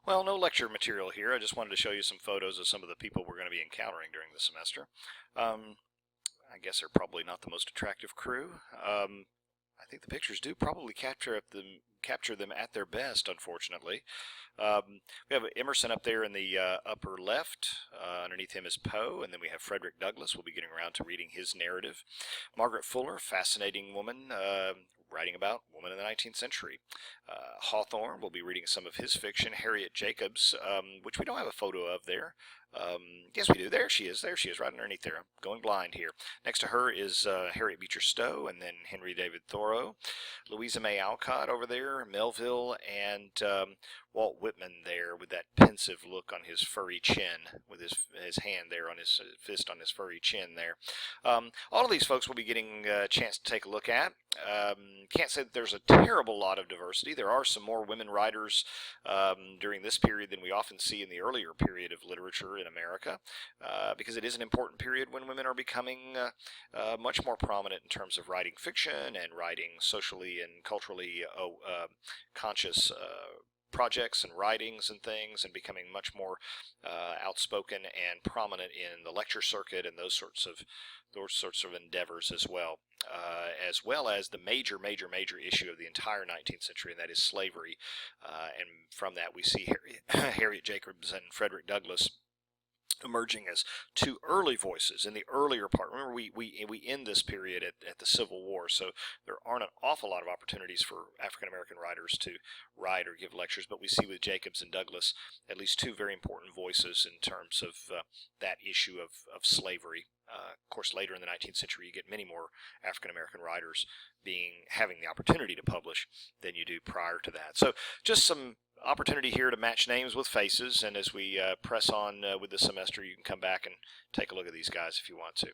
Well, no lecture material here. I just wanted to show you some photos of some of the people we're going to be encountering during the semester. I guess they're probably not the most attractive crew. I think the pictures do probably capture them at their best, unfortunately. We have Emerson up there in the upper left. Underneath him is Poe, and then we have Frederick Douglass. We'll be getting around to reading his narrative. Margaret Fuller, fascinating woman, writing about women in the 19th century. Hawthorne, we'll be reading some of his fiction. Harriet Jacobs, which we don't have a photo of there. Yes, we do. There she is. There she is, right underneath there. I'm going blind here. Next to her is Harriet Beecher Stowe, and then Henry David Thoreau. Louisa May Alcott over there, Melville, and Walt Whitman there with that pensive look on his furry chin, with his hand there on his fist on his furry chin there. All of these folks will be getting a chance to take a look at. Can't say that there's a terrible lot of diversity. There are some more women writers during this period than we often see in the earlier period of literature in America, because it is an important period when women are becoming much more prominent in terms of writing fiction and writing socially and culturally conscious projects and writings and things, and becoming much more outspoken and prominent in the lecture circuit and those sorts of endeavors as well as the major issue of the entire 19th century, and that is slavery. And from that we see Harriet Jacobs and Frederick Douglass emerging as two early voices in the earlier part. Remember, we end this period at the Civil War, so there aren't an awful lot of opportunities for African American writers to write or give lectures, but we see with Jacobs and Douglass at least two very important voices in terms of that issue of slavery. Of course, later in the 19th century, you get many more African American writers having the opportunity to publish than you do prior to that. So just some opportunity here to match names with faces, and as we press on with the semester, you can come back and take a look at these guys if you want to.